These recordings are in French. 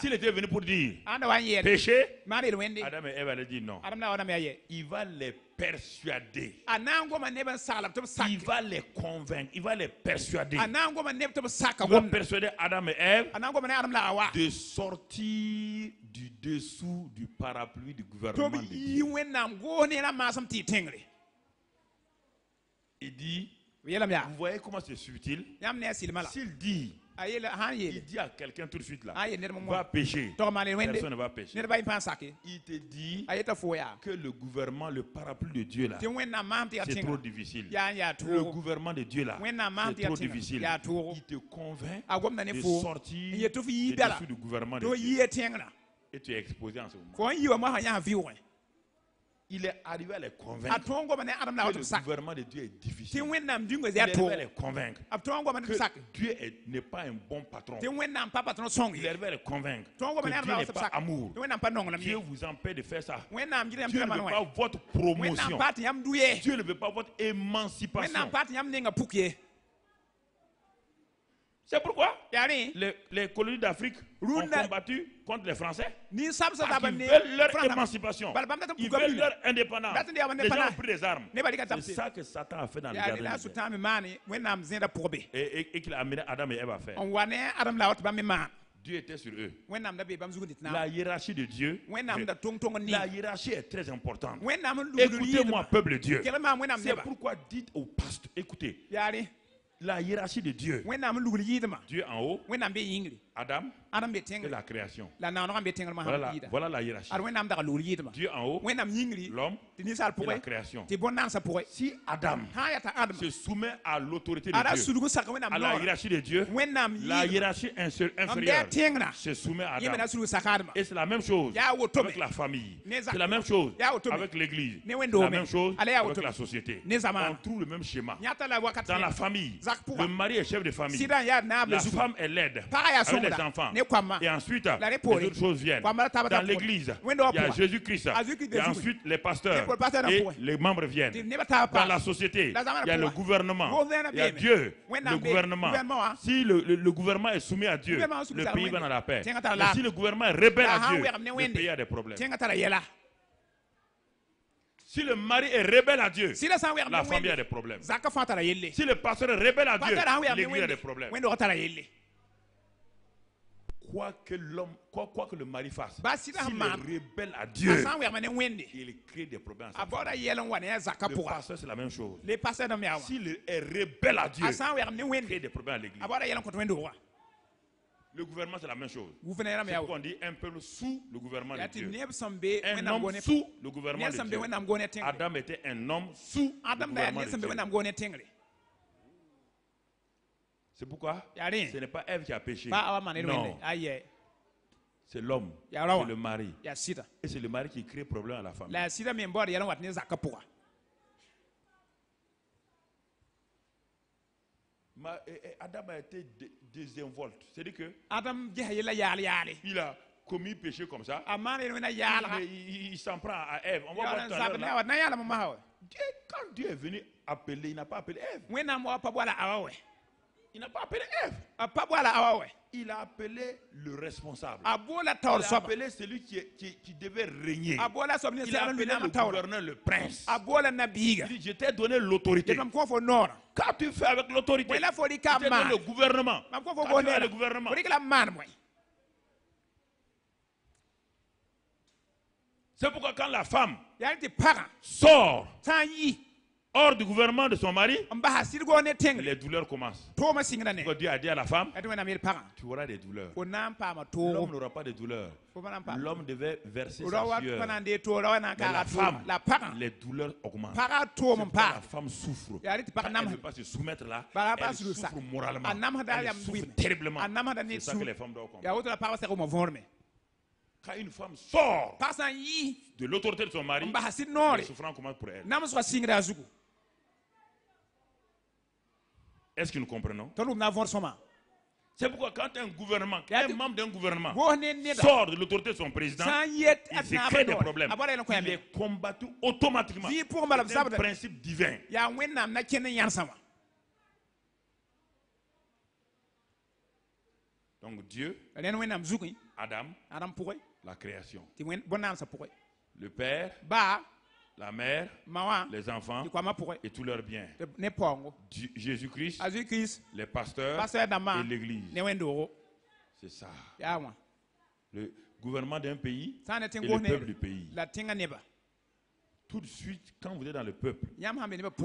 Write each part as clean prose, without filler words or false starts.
S'il était venu pour dire péché, Adam et Ève allaient dire non. Il va les persuader. Il va les convaincre. Il va les persuader. Il va persuader Adam et Ève de sortir du dessous du parapluie du gouvernement de Dieu. Il dit, vous voyez comment c'est subtil? S'il dit, il dit à quelqu'un tout de suite là, va pécher, personne ne va pécher. Il te dit que le gouvernement, le parapluie de Dieu là, c'est trop difficile. Le gouvernement de Dieu là, c'est trop difficile. Il te convainc de sortir du dessous du gouvernement de Dieu. Et tu es exposé en ce moment. Il est arrivé à les convaincre que le gouvernement de Dieu est difficile. Il est arrivé à les convaincre que Dieu n'est pas un bon patron. Il est arrivé à les convaincre que Dieu n'est pas amour. Dieu vous empêche de faire ça. Dieu ne veut pas votre promotion. Dieu ne veut pas votre émancipation. C'est pourquoi les colonies d'Afrique ont combattu contre les Français. Parce qu'ils veulent leur émancipation. Ils veulent leur indépendance. Les gens ont pris des armes. C'est ça que Satan a fait dans le jardin. Et qu'il a amené Adam et Ève à faire. Dieu était sur eux. La hiérarchie de Dieu, la hiérarchie est très importante. Écoutez-moi, peuple de Dieu. C'est pourquoi dites au pasteur, écoutez. La hiérarchie de Dieu. Dieu en haut, Adam et la création. Voilà la hiérarchie. Dieu en haut, l'homme et la création. Si Adam se soumet à l'autorité de Dieu, à la hiérarchie de Dieu, la hiérarchie inférieure se soumet à Adam. Et c'est la même chose avec la famille. C'est la même chose avec l'église. C'est la même chose avec la société. On trouve le même schéma. Dans la famille, le mari est chef de famille. La femme est l'aide avec les enfants. Et ensuite, les autres choses viennent. Dans l'église, il y a Jésus-Christ. Et ensuite, les pasteurs et les membres viennent. Dans la société, il y a le gouvernement. Il y a Dieu, le gouvernement. Si le gouvernement est soumis à Dieu, le pays va dans la paix. Mais si le gouvernement est rebelle à Dieu, le pays a des problèmes. Si le mari est rebelle à Dieu, la famille a des problèmes. Si le pasteur est rebelle à Dieu, l'église a des problèmes. Quoi que le mari fasse, s'il est rebelle à Dieu, il crée des problèmes. Le pasteur, c'est la même chose. S'il est rebelle à Dieu, il crée des problèmes à l'église. Le gouvernement, c'est la même chose. C'est pourquoi on dit un peuple sous le gouvernement de Dieu. Un homme sous le gouvernement de Dieu. Adam était un homme sous le gouvernement de Dieu. C'est pourquoi ce n'est pas Ève qui a péché. Non. C'est l'homme, c'est le mari. Et c'est le mari qui crée problème à la famille. Adam a été désinvolte. C'est-à-dire que il a commis péché comme ça. Il s'en prend à Ève. On va voir tout à l'heure. Quand Dieu est venu appeler, il n'a pas appelé Ève. Il n'a pas appelé Ève. Il a appelé le responsable. Il a appelé celui qui devait régner. Il a appelé le gouverneur, le prince. Il dit, je t'ai donné l'autorité. Quand tu fais avec l'autorité, tu t'es donné le gouvernement. Quand tu fais le gouvernement. C'est pourquoi quand la femme sort hors du gouvernement de son mari, les douleurs commencent. Quand Dieu a dit à la femme, tu auras des douleurs. L'homme n'aura pas de douleurs. L'homme devait verser sa sueur. Mais la femme, les douleurs augmentent. La femme souffre. Elle ne veut pas se soumettre là. Elle souffre moralement. Elle souffre terriblement. C'est ça que les femmes doivent comprendre. Quand une femme sort de l'autorité de son mari, les souffrances commencent pour elle. Est-ce que nous comprenons? C'est pourquoi quand un gouvernement, un membre d'un gouvernement sort de l'autorité de son président, il se crée des problèmes. Il est combattu automatiquement. C'est un principe divin. Donc Dieu, Adam, la création. Le père, la mère, les enfants et tous leurs biens. Jésus-Christ, les pasteurs et l'église. C'est ça. Le gouvernement d'un pays et le peuple du pays. Tout de suite, quand vous êtes dans le peuple, ou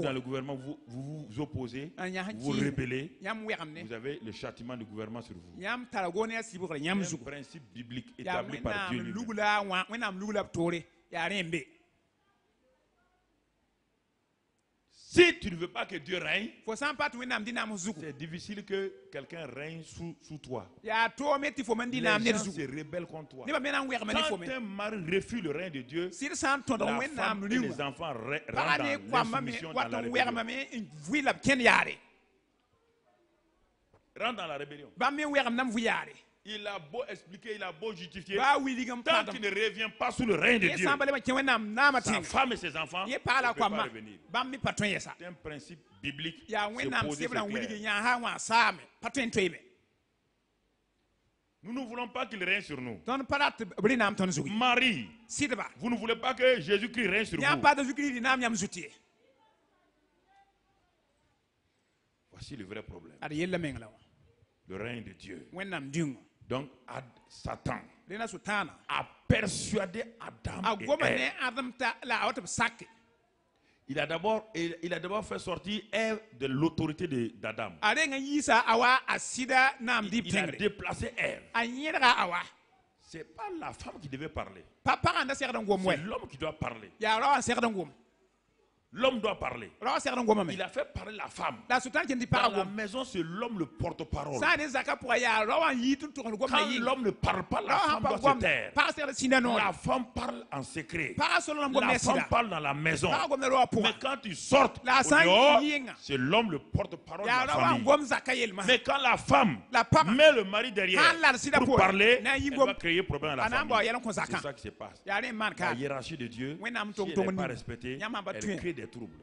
dans le gouvernement, vous vous opposez, vous vous rébellez, vous avez le châtiment du gouvernement sur vous. C'est un principe biblique établi par Dieu lui-même. Si tu ne veux pas que Dieu règne, c'est difficile que quelqu'un règne sous toi. Les gens se rebellent contre toi. Quand un mari refuse le règne de Dieu, la femme et les enfants rentrent dans l'insoumission, dans la rébellion. Rentre dans la rébellion. Il a beau expliquer, il a beau justifier. Tant qu'il ne revient pas sous le règne de Dieu, sa femme et ses enfants ne peuvent pas revenir. C'est un principe biblique. Nous ne voulons pas qu'il règne sur nous. Marie, vous ne voulez pas que Jésus-Christ règne sur vous. Voici le vrai problème. Le règne de Dieu. Donc, Satan a persuadé Adam et Ève. Il a d'abord fait sortir Ève de l'autorité d'Adam. Il a déplacé Ève. Ce n'est pas la femme qui devait parler. C'est l'homme qui doit parler. L'homme doit parler. Il a fait parler la femme. Dans la maison, c'est l'homme le porte-parole. Quand l'homme ne parle pas, la femme doit se taire. La femme parle en secret. La femme parle dans la maison. Mais quand tu sors au dehors, c'est l'homme le porte-parole de la famille. Mais quand la femme met le mari derrière pour parler, elle va créer problème à la famille. C'est ça qui se passe. La hiérarchie de Dieu, si elle n'est pas respectée, elle crée des troubles.